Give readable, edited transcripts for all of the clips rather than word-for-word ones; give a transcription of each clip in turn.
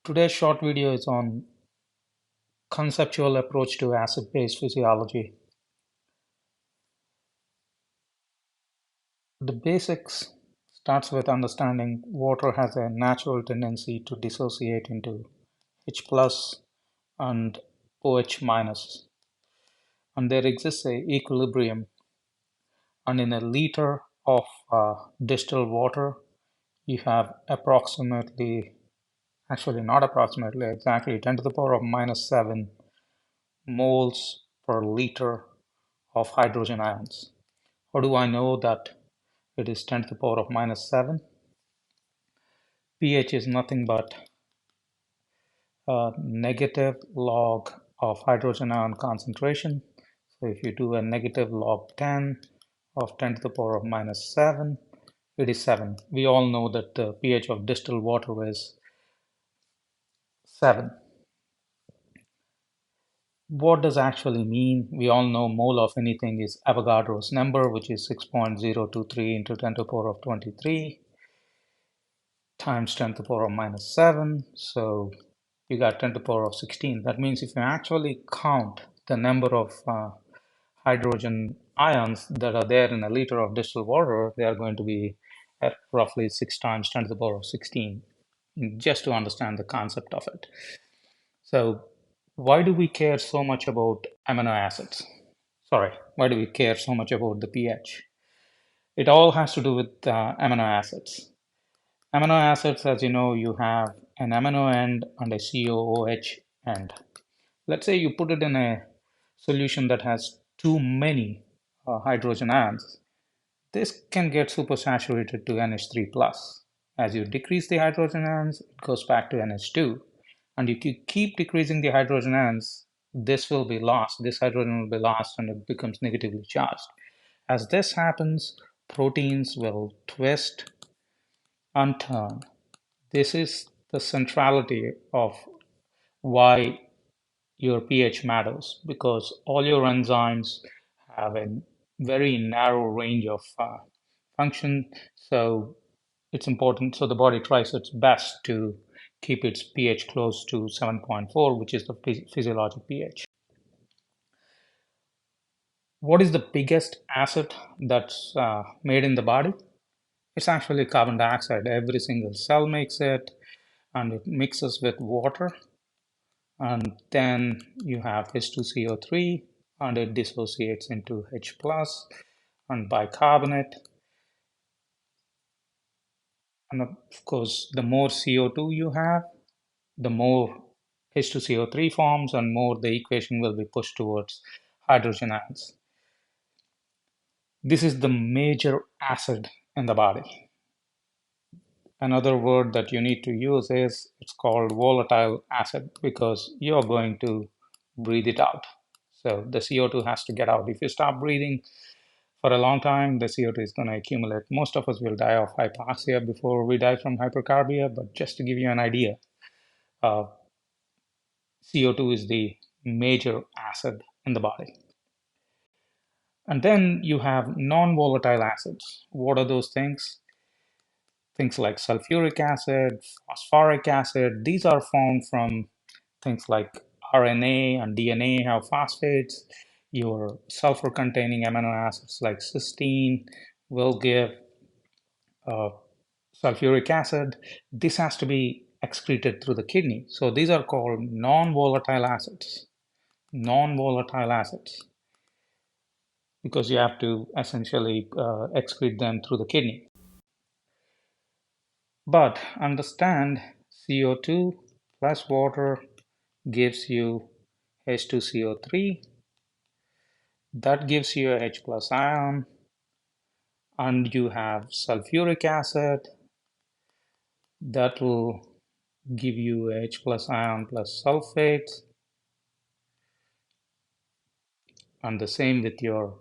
Today's short video is on conceptual approach to acid-base physiology. The basics starts with understanding water has a natural tendency to dissociate into H plus and OH minus, and there exists a equilibrium. And in a liter of distilled water, you have approximately, actually not approximately, exactly 10 to the power of minus 7 moles per liter of hydrogen ions. How do I know that it is 10 to the power of minus 7? pH is nothing but a negative log of hydrogen ion concentration. So if you do a negative log 10 of 10 to the power of minus 7, it is 7. We all know that the pH of distilled water is 7. What does actually mean? We all know mole of anything is Avogadro's number, which is 6.023 into 10 to the power of 23 times 10 to the power of minus 7. So you got 10 to the power of 16. That means if you actually count the number of hydrogen ions that are there in a liter of distilled water, they are going to be at roughly 6 times 10 to the power of 16, just to understand the concept of it. So why do we care so much about amino acids? Sorry, why do we care so much about the pH? It all has to do with amino acids. Amino acids, as you know, you have an amino end and a COOH end. Let's say you put it in a solution that has too many hydrogen ions. This can get supersaturated to NH3 plus. As you decrease the hydrogen ions, it goes back to NH2. And if you keep decreasing the hydrogen ions, this will be lost. This hydrogen will be lost and it becomes negatively charged. As this happens, proteins will twist and turn. This is the centrality of why your pH matters, because all your enzymes have a very narrow range of function. So it's important. So the body tries its best to keep its pH close to 7.4, which is the physiologic pH. What is the biggest acid that's made in the body? It's actually carbon dioxide. Every single cell makes it, and it mixes with water, and then you have H2CO3, and it dissociates into H plus and bicarbonate. And of course, the more CO2 you have, the more H2CO3 forms, and more the equation will be pushed towards hydrogen ions. This is the major acid in the body. Another word that you need to use is it's called volatile acid, because you're going to breathe it out. So the CO2 has to get out. If you stop breathing for a long time, the CO2 is going to accumulate. Most of us will die of hypoxia before we die from hypercarbia, but just to give you an idea, uh, CO2 is the major acid in the body. And then you have non-volatile acids. What are those things? Things like sulfuric acid, phosphoric acid. These are formed from things like RNA and DNA have phosphates. Your sulfur-containing amino acids like cysteine will give uh, sulfuric acid. This has to be excreted through the kidney. So these are called non-volatile acids. Non-volatile acids, because you have to essentially excrete them through the kidney. But understand, CO2 plus water gives you H2CO3. That gives you a H plus ion, and you have sulfuric acid that will give you a H plus ion plus sulfate, and the same with your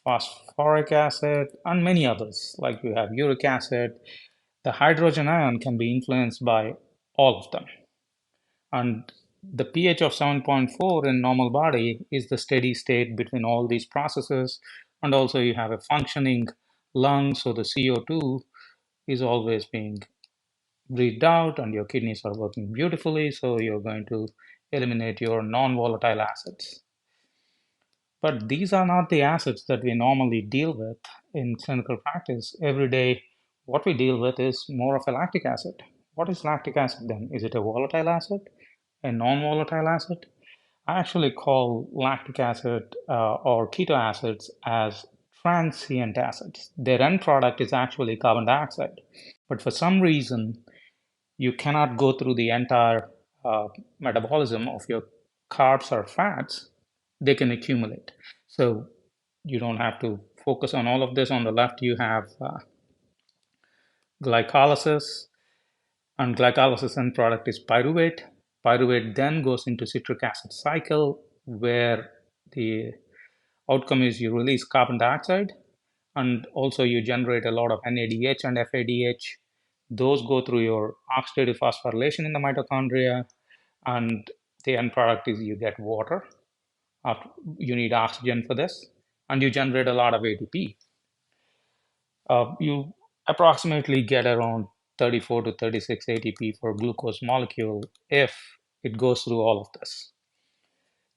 phosphoric acid and many others, like you have uric acid. The hydrogen ion can be influenced by all of them. And the pH of 7.4 in normal body is the steady state between all these processes. And also you have a functioning lung, so the CO2 is always being breathed out and your kidneys are working beautifully, so you're going to eliminate your non-volatile acids. But these are not the acids that we normally deal with in clinical practice. Every day, what we deal with is more of a lactic acid. What is lactic acid then? Is it a volatile acid, a non-volatile acid? I actually call lactic acid or keto acids as transient acids. Their end product is actually carbon dioxide. But for some reason, you cannot go through the entire metabolism of your carbs or fats. They can accumulate. So you don't have to focus on all of this. On the left, you have glycolysis, and glycolysis end product is pyruvate. Pyruvate then goes into citric acid cycle, where the outcome is you release carbon dioxide, and also you generate a lot of NADH and FADH. Those go through your oxidative phosphorylation in the mitochondria, and the end product is you get water. You need oxygen for this, and you generate a lot of ATP. You approximately get around 34 to 36 ATP for glucose molecule if it goes through all of this.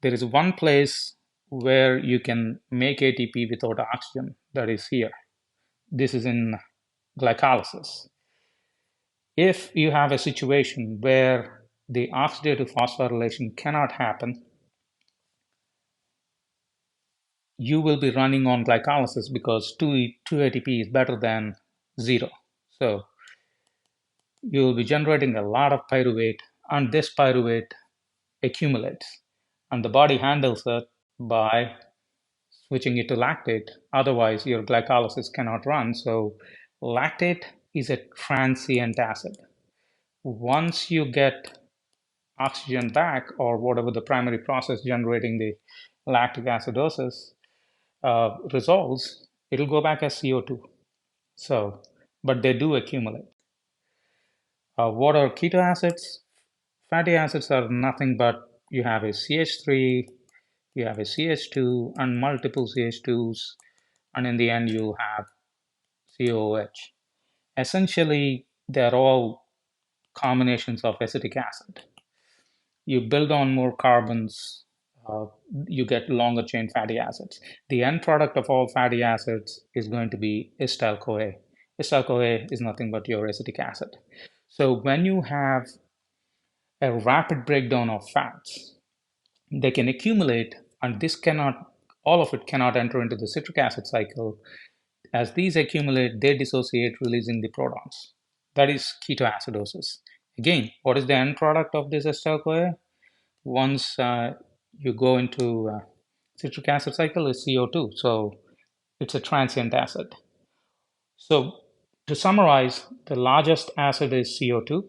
There is one place where you can make ATP without oxygen, that is here. This is in glycolysis. If you have a situation where the oxidative phosphorylation cannot happen, you will be running on glycolysis because 2 ATP is better than 0. So you will be generating a lot of pyruvate, and this pyruvate accumulates, and the body handles it by switching it to lactate. Otherwise, your glycolysis cannot run. So lactate is a transient acid. Once you get oxygen back, or whatever the primary process generating the lactic acidosis resolves, it'll go back as CO2. So, but they do accumulate. What are keto acids? Fatty acids are nothing but you have a CH3, you have a CH2, and multiple CH2s, and in the end you have COOH. Essentially, they're all combinations of acetic acid. You build on more carbons, uh, you get longer chain fatty acids. The end product of all fatty acids is going to be acetyl CoA. Acetyl CoA is nothing but your acetic acid. So when you have a rapid breakdown of fats, they can accumulate, and this cannot, all of it cannot enter into the citric acid cycle. As these accumulate, they dissociate, releasing the protons. That is ketoacidosis. Again, what is the end product of this acetyl CoA? Once you go into citric acid cycle is CO2. So it's a transient acid. So to summarize, the largest acid is CO2,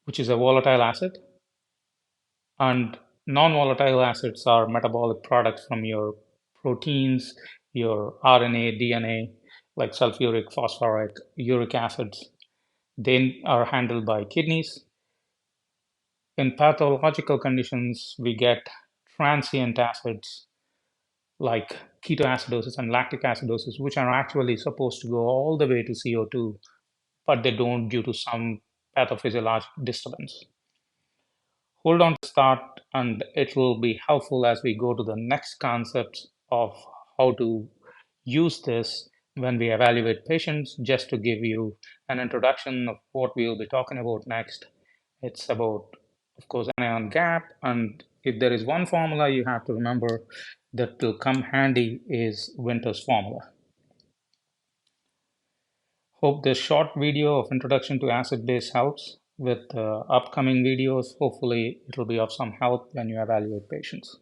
which is a volatile acid. And non-volatile acids are metabolic products from your proteins, your RNA, DNA, like sulfuric, phosphoric, uric acids. They are handled by kidneys. In pathological conditions, we get transient acids like ketoacidosis and lactic acidosis, which are actually supposed to go all the way to CO2, but they don't due to some pathophysiologic disturbance. Hold on to start, and it will be helpful as we go to the next concepts of how to use this when we evaluate patients. Just to give you an introduction of what we will be talking about next, it's about, of course, anion gap, and if there is one formula you have to remember that will come handy is Winter's formula. Hope this short video of introduction to acid base helps. With upcoming videos, hopefully it will be of some help when you evaluate patients.